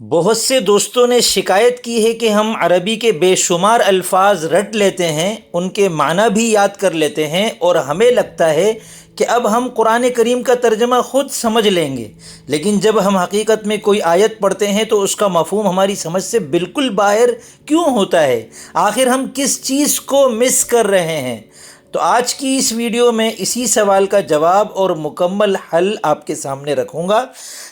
بہت سے دوستوں نے شکایت کی ہے کہ ہم عربی کے بے شمار الفاظ رٹ لیتے ہیں، ان کے معنی بھی یاد کر لیتے ہیں اور ہمیں لگتا ہے کہ اب ہم قرآن کریم کا ترجمہ خود سمجھ لیں گے، لیکن جب ہم حقیقت میں کوئی آیت پڑھتے ہیں تو اس کا مفہوم ہماری سمجھ سے بالکل باہر کیوں ہوتا ہے؟ آخر ہم کس چیز کو مس کر رہے ہیں؟ تو آج کی اس ویڈیو میں اسی سوال کا جواب اور مکمل حل آپ کے سامنے رکھوں گا۔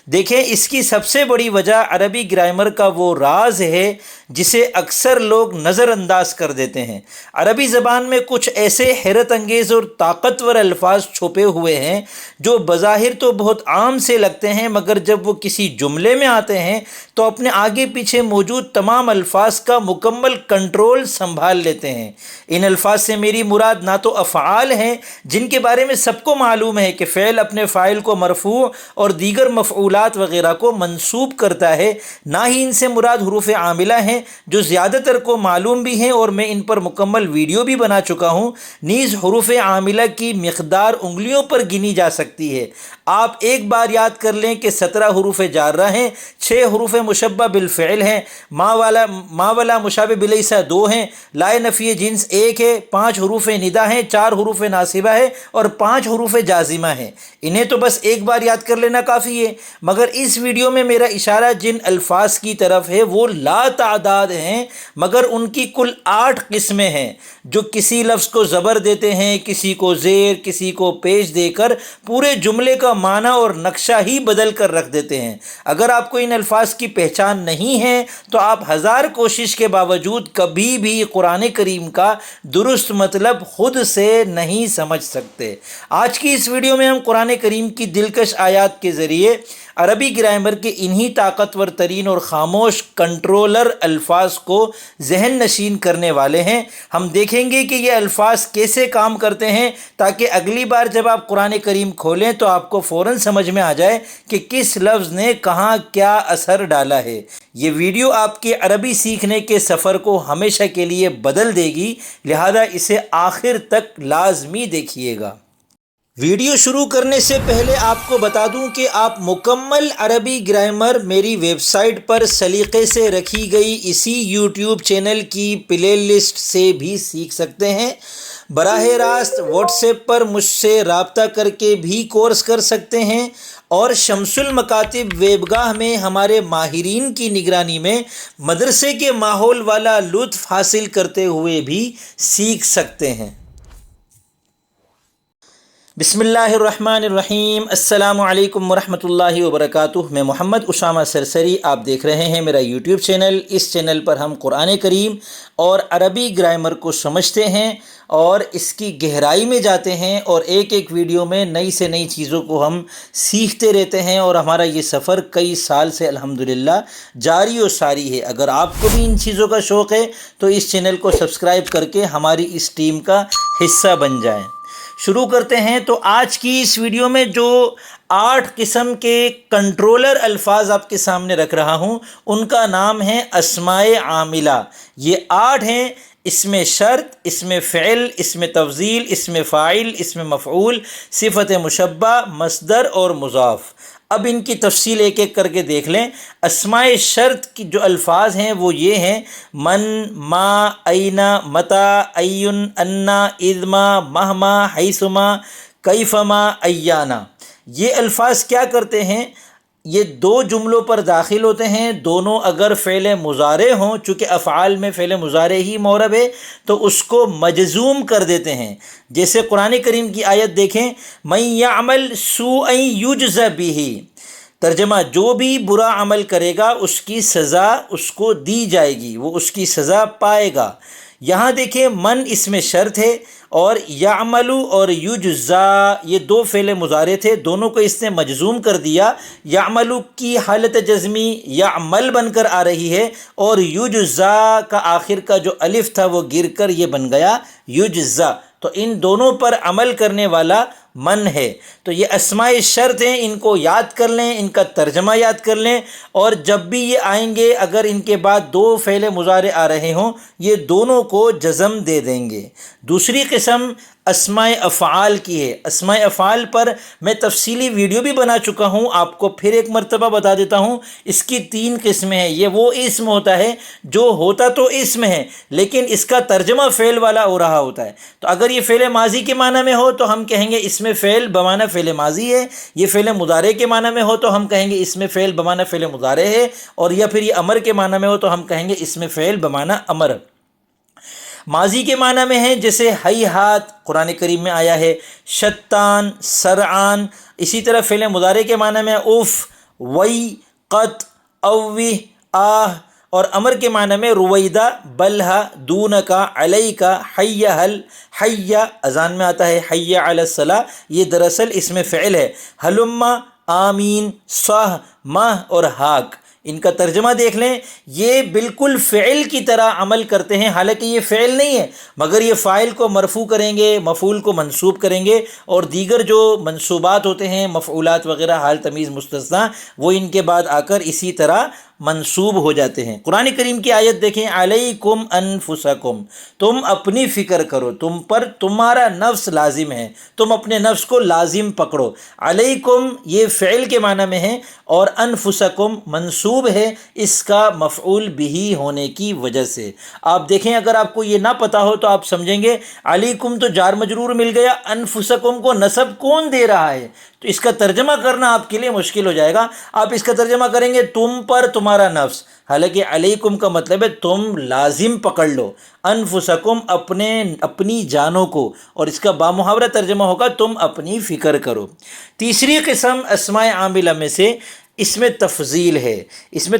دیکھیں، اس کی سب سے بڑی وجہ عربی گرامر کا وہ راز ہے جسے اکثر لوگ نظر انداز کر دیتے ہیں۔ عربی زبان میں کچھ ایسے حیرت انگیز اور طاقتور الفاظ چھپے ہوئے ہیں جو بظاہر تو بہت عام سے لگتے ہیں، مگر جب وہ کسی جملے میں آتے ہیں تو اپنے آگے پیچھے موجود تمام الفاظ کا مکمل کنٹرول سنبھال لیتے ہیں۔ ان الفاظ سے میری مراد نہ تو افعال ہیں جن کے بارے میں سب کو معلوم ہے کہ فعل اپنے فاعل کو مرفوع اور دیگر مفعولات وغیرہ کو منصوب کرتا ہے، نہ ہی ان سے مراد حروف عاملہ ہیں جو زیادہ تر کو معلوم بھی ہیں اور میں ان پر مکمل ویڈیو بھی بنا چکا ہوں۔ نیز حروف عاملہ کی مقدار انگلیوں پر گنی جا سکتی ہے۔ آپ ایک بار یاد کر لیں کہ 17 حروف جارہ ہیں، 6 حروف مشبہ بالفعل ہیں، ما والا مشابہ بلیس 2 ہیں، لائے نفی جنس 1 ہے، 5 حروف ندا ہیں، 4 حروف ناصبہ ہے اور 5 حروف جازمہ ہیں۔ انہیں تو بس ایک بار یاد کر لینا کافی ہے، مگر اس ویڈیو میں میرا اشارہ جن الفاظ کی طرف ہے وہ لا تعداد ہیں، مگر ان کی کل 8 قسمیں ہیں جو کسی لفظ کو زبر دیتے ہیں، کسی کو زیر، کسی کو پیش دے کر پورے جملے کا معنی اور نقشہ ہی بدل کر رکھ دیتے ہیں۔ اگر آپ کو ان الفاظ کی پہچان نہیں ہے تو آپ ہزار کوشش کے باوجود کبھی بھی قرآن کریم کا درست مطلب خود سے نہیں سمجھ سکتے۔ آج کی اس ویڈیو میں ہم قرآن کریم کی دلکش آیات کے ذریعے عربی گرامر کے انہی طاقتور ترین اور خاموش کنٹرولر الفاظ کو ذہن نشین کرنے والے ہیں۔ ہم دیکھیں گے کہ یہ الفاظ کیسے کام کرتے ہیں تاکہ اگلی بار جب آپ قرآن کریم کھولیں تو آپ کو فوراً سمجھ میں آ جائے کہ کس لفظ نے کہاں کیا اثر ڈالا ہے۔ یہ ویڈیو آپ کے عربی سیکھنے کے سفر کو ہمیشہ کے لیے بدل دے گی، لہذا اسے آخر تک لازمی دیکھیے گا۔ ویڈیو شروع کرنے سے پہلے آپ کو بتا دوں کہ آپ مکمل عربی گرامر میری ویب سائٹ پر سلیقے سے رکھی گئی اسی یوٹیوب چینل کی پلے لسٹ سے بھی سیکھ سکتے ہیں۔ براہ راست واٹس ایپ پر مجھ سے رابطہ کر کے بھی کورس کر سکتے ہیں اور شمس المکاتب ویب گاہ میں ہمارے ماہرین کی نگرانی میں مدرسے کے ماحول والا لطف حاصل کرتے ہوئے بھی سیکھ سکتے ہیں۔ بسم اللہ الرحمن الرحیم۔ السلام علیکم ورحمۃ اللہ وبرکاتہ۔ میں محمد اسامہ سرسری، آپ دیکھ رہے ہیں میرا یوٹیوب چینل۔ اس چینل پر ہم قرآن کریم اور عربی گرامر کو سمجھتے ہیں اور اس کی گہرائی میں جاتے ہیں، اور ایک ایک ویڈیو میں نئی سے نئی چیزوں کو ہم سیکھتے رہتے ہیں، اور ہمارا یہ سفر کئی سال سے الحمدللہ جاری و ساری ہے۔ اگر آپ کو بھی ان چیزوں کا شوق ہے تو اس چینل کو سبسکرائب کر کے ہماری اس ٹیم کا حصہ بن جائیں۔ شروع کرتے ہیں۔ تو آج کی اس ویڈیو میں جو 8 قسم کے کنٹرولر الفاظ آپ کے سامنے رکھ رہا ہوں ان کا نام ہے اسماء عاملہ۔ یہ 8 ہیں: اسم شرط، اسم فعل، اسم تفضیل، اسم فاعل، اسم مفعول، صفت مشبہ، مصدر اور مضاف۔ اب ان کی تفصیل ایک ایک کر کے دیکھ لیں۔ اسماء شرط کی جو الفاظ ہیں وہ یہ ہیں: من، ما، این، متی، این، انا، اذما، مہما، حیثما، کیفما، ایانا۔ یہ الفاظ کیا کرتے ہیں؟ یہ 2 جملوں پر داخل ہوتے ہیں، دونوں اگر فعل مضارع ہوں، چونکہ افعال میں فعل مضارع ہی معرب ہے تو اس کو مجزوم کر دیتے ہیں۔ جیسے قرآن کریم کی آیت دیکھیں: من یعمل سوءا یجز بہ۔ ترجمہ: جو بھی برا عمل کرے گا اس کی سزا اس کو دی جائے گی، وہ اس کی سزا پائے گا۔ یہاں دیکھیں، من اسم شرط ہے اور یعمل اور یجزا یہ 2 فعل مضارع تھے، دونوں کو اس نے مجزوم کر دیا۔ یعمل کی حالت جزمی یعمل بن کر آ رہی ہے اور یجزا کا آخر کا جو الف تھا وہ گر کر یہ بن گیا یجزا، تو ان دونوں پر عمل کرنے والا من ہے۔ تو یہ اسماء شرط ہیں، ان کو یاد کر لیں، ان کا ترجمہ یاد کر لیں، اور جب بھی یہ آئیں گے اگر ان کے بعد 2 فعل مضارع آ رہے ہوں یہ دونوں کو جزم دے دیں گے۔ دوسری قسم اسماء افعال کی ہے۔ اسماء افعال پر میں تفصیلی ویڈیو بھی بنا چکا ہوں، آپ کو پھر ایک مرتبہ بتا دیتا ہوں۔ اس کی 3 قسمیں ہیں۔ یہ وہ اسم ہوتا ہے جو ہوتا تو اسم ہے لیکن اس کا ترجمہ فعل والا ہو رہا ہوتا ہے۔ تو اگر یہ فعل ماضی کے معنی میں ہو تو ہم کہیں گے اس میں فعل بمعنی فعل ماضی ہے، یہ فعل مضارع کے معنی میں ہو تو ہم کہیں گے اس میں فعل بمعنی فعل مضارع ہے، اور یا پھر یہ امر کے معنی میں ہو تو ہم کہیں گے اس میں فعل بمعنی امر۔ ماضی کے معنی میں ہیں جیسے ہیہات قرآن کریم میں آیا ہے، شتان، سرعان۔ اسی طرح فعل مضارع کے معنی میں اف، وی، قط، اوی، آہ، اور امر کے معنی میں رویدہ، بلہا، دونکا، علیکا، حی حل، حی اذان میں آتا ہے، حی علی الصلاۃ، یہ دراصل اس میں فعل ہے۔ ہلما، آمین، صح، ماہ اور ہاک، ان کا ترجمہ دیکھ لیں، یہ بالکل فعل کی طرح عمل کرتے ہیں، حالانکہ یہ فعل نہیں ہے مگر یہ فاعل کو مرفوع کریں گے، مفعول کو منصوب کریں گے، اور دیگر جو منصوبات ہوتے ہیں مفعولات وغیرہ حال تمیز مستثنیٰ وہ ان کے بعد آ کر اسی طرح منصوب ہو جاتے ہیں۔ قرآن کریم کی آیت دیکھیں، علیکم انفسکم، تم اپنی فکر کرو، تم پر تمہارا نفس لازم ہے، تم اپنے نفس کو لازم پکڑو۔ علیکم یہ فعل کے معنی میں ہے اور انفسکم منصوب ہے اس کا مفعول بہ ہونے کی وجہ سے۔ آپ دیکھیں اگر آپ کو یہ نہ پتا ہو تو آپ سمجھیں گے علیکم تو جار مجرور مل گیا، انفسکم کو نصب کون دے رہا ہے؟ تو اس کا ترجمہ کرنا آپ کے لیے مشکل ہو جائے گا۔ آپ اس کا ترجمہ کریں گے تم پر تمہارا نفس، حالانکہ علیکم کا مطلب ہے تم لازم پکڑ لو، انفسکم اپنی جانوں کو، اور اس کا بامحاورہ ترجمہ ہوگا تم اپنی فکر کرو۔ تیسری قسم اسماء عاملہ میں سے اس میں تفضیل ہے۔ اس میں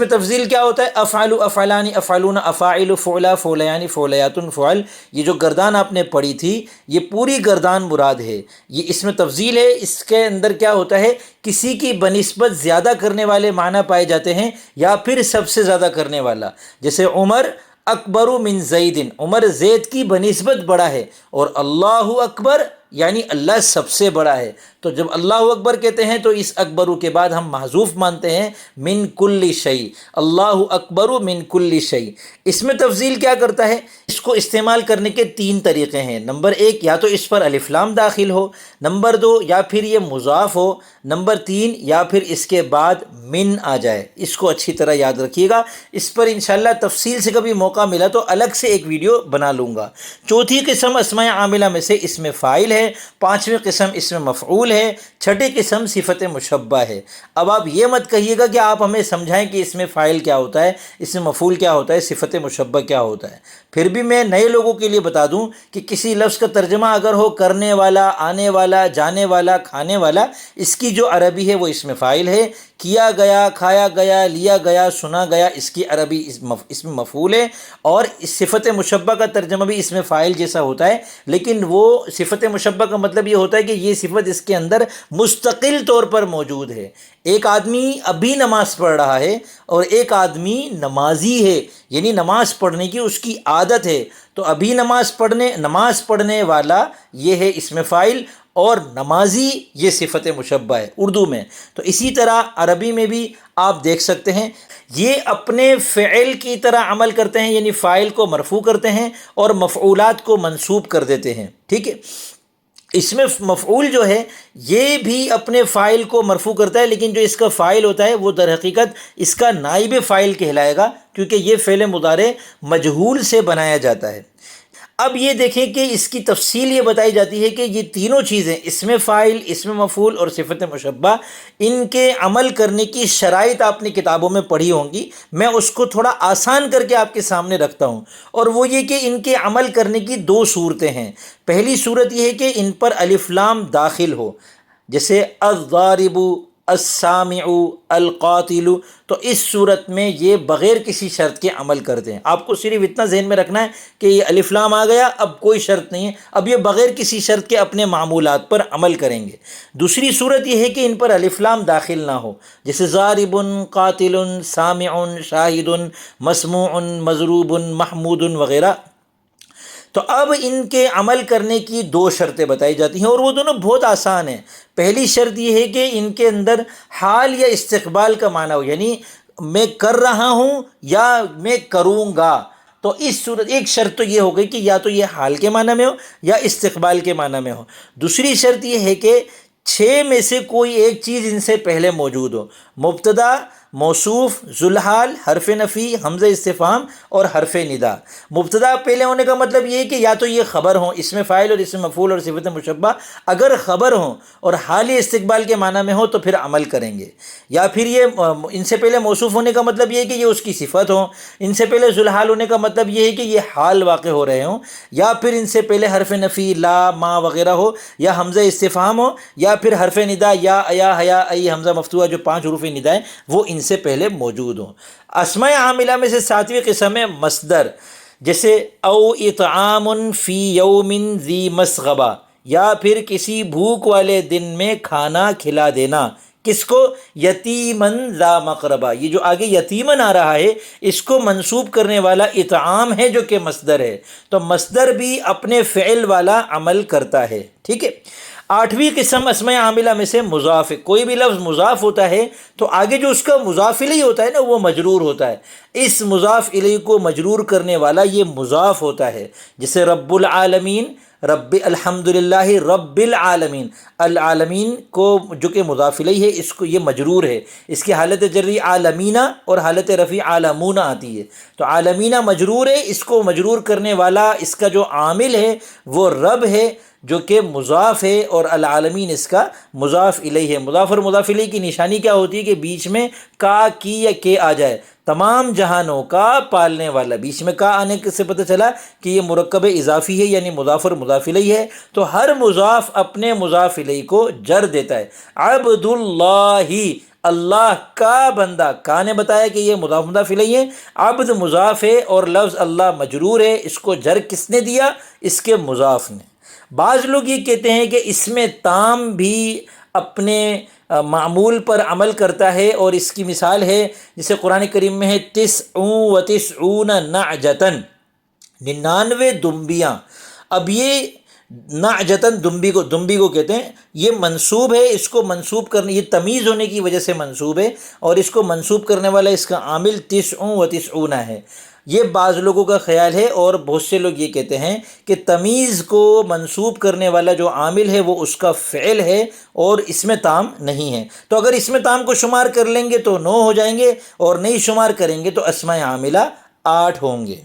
تفضیل کیا ہوتا ہے؟ افعل، افعلان، افعلون، افاعل، فعلا، فعلیان، فعلیات، فعل، یہ جو گردان آپ نے پڑھی تھی یہ پوری گردان مراد ہے، یہ اس میں تفضیل ہے۔ اس کے اندر کیا ہوتا ہے؟ کسی کی بنسبت زیادہ کرنے والے معنی پائے جاتے ہیں یا پھر سب سے زیادہ کرنے والا، جیسے عمر اکبر من زید، عمر زید کی بنسبت بڑا ہے، اور اللہ اکبر یعنی اللہ سب سے بڑا ہے۔ تو جب اللہ اکبر کہتے ہیں تو اس اکبرو کے بعد ہم محذوف مانتے ہیں من کل شیء، اللہ اکبر من کل شیء۔ اس میں تفضیل کیا کرتا ہے؟ اس کو استعمال کرنے کے 3 طریقے ہیں۔ نمبر 1 یا تو اس پر الف لام داخل ہو، نمبر 2 یا پھر یہ مضاف ہو، نمبر 3 یا پھر اس کے بعد من آ جائے۔ اس کو اچھی طرح یاد رکھیے گا، اس پر انشاءاللہ تفصیل سے کبھی موقع ملا تو الگ سے ایک ویڈیو بنا لوں گا۔ چوتھی قسم اسماء عاملہ میں سے اس میں فاعل ہے، 5ویں قسم اس میں مفعول ہے، 6ٹھی قسم صفت مشبہ ہے۔ اب آپ یہ مت کہیے گا کہ آپ ہمیں سمجھائیں کہ اس میں فاعل کیا ہوتا ہے، اس میں مفعول کیا ہوتا ہے، صفت مشبہ کیا ہوتا ہے۔ پھر بھی میں نئے لوگوں کے لیے بتا دوں کہ کسی لفظ کا ترجمہ اگر ہو کرنے والا، آنے والا، جانے والا، کھانے والا، اس کی جو عربی ہے وہ اس میں فاعل ہے۔ کیا گیا، کھایا گیا، لیا گیا، سنا گیا، اس کی عربی اس میں مفعول ہے، اور صفت مشبہ کا ترجمہ بھی اس میں فاعل جیسا ہوتا ہے، لیکن وہ صفت مشبہ کا مطلب یہ ہوتا ہے کہ یہ صفت اس کے اندر مستقل طور پر موجود ہے۔ ایک آدمی ابھی نماز پڑھ رہا ہے اور ایک آدمی نمازی ہے، یعنی نماز پڑھنے کی اس کی عادت ہے، تو ابھی نماز پڑھنے والا یہ ہے اس میں فاعل، اور نمازی یہ صفت مشبہ ہے اردو میں۔ تو اسی طرح عربی میں بھی آپ دیکھ سکتے ہیں یہ اپنے فعل کی طرح عمل کرتے ہیں، یعنی فاعل کو مرفوع کرتے ہیں اور مفعولات کو منصوب کر دیتے ہیں، ٹھیک ہے۔ اس میں مفعول جو ہے یہ بھی اپنے فاعل کو مرفوع کرتا ہے، لیکن جو اس کا فاعل ہوتا ہے وہ در حقیقت اس کا نائب فاعل کہلائے گا، کیونکہ یہ فعل مضارع مجہول سے بنایا جاتا ہے۔ اب یہ دیکھیں کہ اس کی تفصیل یہ بتائی جاتی ہے کہ یہ تینوں چیزیں، اس میں فاعل، اس میں مفعول اور صفت مشبہ، ان کے عمل کرنے کی شرائط آپ نے کتابوں میں پڑھی ہوں گی، میں اس کو تھوڑا آسان کر کے آپ کے سامنے رکھتا ہوں، اور وہ یہ کہ ان کے عمل کرنے کی 2 صورتیں ہیں۔ پہلی صورت یہ ہے کہ ان پر الف لام داخل ہو، جیسے الضارب، السامع، القاتل، تو اس صورت میں یہ بغیر کسی شرط کے عمل کرتے ہیں۔ آپ کو صرف اتنا ذہن میں رکھنا ہے کہ یہ الف لام آ گیا، اب کوئی شرط نہیں ہے، اب یہ بغیر کسی شرط کے اپنے معمولات پر عمل کریں گے۔ دوسری صورت یہ ہے کہ ان پر الف لام داخل نہ ہو، جیسے ضارب، قاتل، سامع، شاہد، مسموع، مضروب، محمود وغیرہ۔ تو اب ان کے عمل کرنے کی 2 شرطیں بتائی جاتی ہیں، اور وہ دونوں بہت آسان ہیں۔ پہلی شرط یہ ہے کہ ان کے اندر حال یا استقبال کا معنی ہو، یعنی میں کر رہا ہوں یا میں کروں گا، تو اس صورت ایک شرط تو یہ ہو گئی کہ یا تو یہ حال کے معنی میں ہو یا استقبال کے معنی میں ہو۔ دوسری شرط یہ ہے کہ چھ میں سے کوئی ایک چیز ان سے پہلے موجود ہو، مبتدا، موصوف، ذوالحال، حرف نفی، حمزہ استفہام اور حرف ندا۔ مبتدا پہلے ہونے کا مطلب یہ ہے کہ یا تو یہ خبر ہوں، اسم فاعل اور اسم مفعول اور صفت مشبہ، اگر خبر ہوں اور حالی استقبال کے معنی میں ہو تو پھر عمل کریں گے، یا پھر یہ ان سے پہلے موصوف ہونے کا مطلب یہ ہے کہ یہ اس کی صفت ہوں، ان سے پہلے ذوالحال ہونے کا مطلب یہ ہے کہ یہ حال واقع ہو رہے ہوں، یا پھر ان سے پہلے حرف نفی لا، ما وغیرہ ہو، یا حمزہ استفہام ہو، یا پھر حرف ندا یا ایا، حیا، ای، حمزہ مفتوحہ جو 5 حروف ندا ہیں وہ ان سے پہلے موجود ہوں۔ اسماء عاملہ میں سے 7ویں قسم ہے مصدر، جیسے او اطعام فی یوم ذی مسغبہ، یا پھر کسی بھوک والے دن میں کھانا کھلا دینا، کس کو؟ یتیمن ذا مقربہ۔ یہ جو آگے یتیمن آ رہا ہے اس کو منصوب کرنے والا اطعام ہے جو کہ مصدر ہے، تو مصدر بھی اپنے فعل والا عمل کرتا ہے، ٹھیک ہے۔ 8ویں قسم اسماء عاملہ میں سے مضاف ہے۔ کوئی بھی لفظ مضاف ہوتا ہے تو آگے جو اس کا مضاف الیہ ہوتا ہے نا وہ مجرور ہوتا ہے، اس مضاف الیہ کو مجرور کرنے والا یہ مضاف ہوتا ہے، جیسے رب العالمین، رب الحمدللہ رب العالمین، العالمین کو جو کہ مضاف الیہ ہے اس کو یہ مجرور ہے، اس کی حالت جری عالمینہ اور حالت رفع عالمون آتی ہے، تو عالمینہ مجرور ہے، اس کو مجرور کرنے والا اس کا جو عامل ہے وہ رب ہے جو کہ مضاف ہے، اور العالمین اس کا مضاف الیہ ہے۔ مضاف اور مضاف الیہ کی نشانی کیا ہوتی ہے کہ بیچ میں کا، کی یا کے آ جائے، تمام جہانوں کا پالنے والا، بیچ میں کا آنے سے پتہ چلا کہ یہ مرکب اضافی ہے، یعنی مضاف اور مضاف الیہ ہے، تو ہر مضاف اپنے مضاف الیہ کو جر دیتا ہے۔ عبد اللہ، اللہ کا بندہ، کا نے بتایا کہ یہ مضاف مضاف الیہ ہے، عبد مضاف ہے اور لفظ اللہ مجرور ہے، اس کو جر کس نے دیا؟ اس کے مضاف نے۔ بعض لوگ یہ کہتے ہیں کہ اس میں تام بھی اپنے معمول پر عمل کرتا ہے، اور اس کی مثال ہے جسے قرآن کریم میں ہے 99 نعجتن، 99 دمبیاں۔ اب یہ نعجتن دمبی کو کہتے ہیں، یہ منصوب ہے، اس کو منصوب کرنے، یہ تمیز ہونے کی وجہ سے منصوب ہے، اور اس کو منصوب کرنے والا اس کا عامل 99 ہے۔ یہ بعض لوگوں کا خیال ہے، اور بہت سے لوگ یہ کہتے ہیں کہ تمیز کو منصوب کرنے والا جو عامل ہے وہ اس کا فعل ہے اور اس میں تام نہیں ہے، تو اگر اس میں تام کو شمار کر لیں گے تو 9 ہو جائیں گے، اور نہیں شمار کریں گے تو اسماء عاملہ 8 ہوں گے۔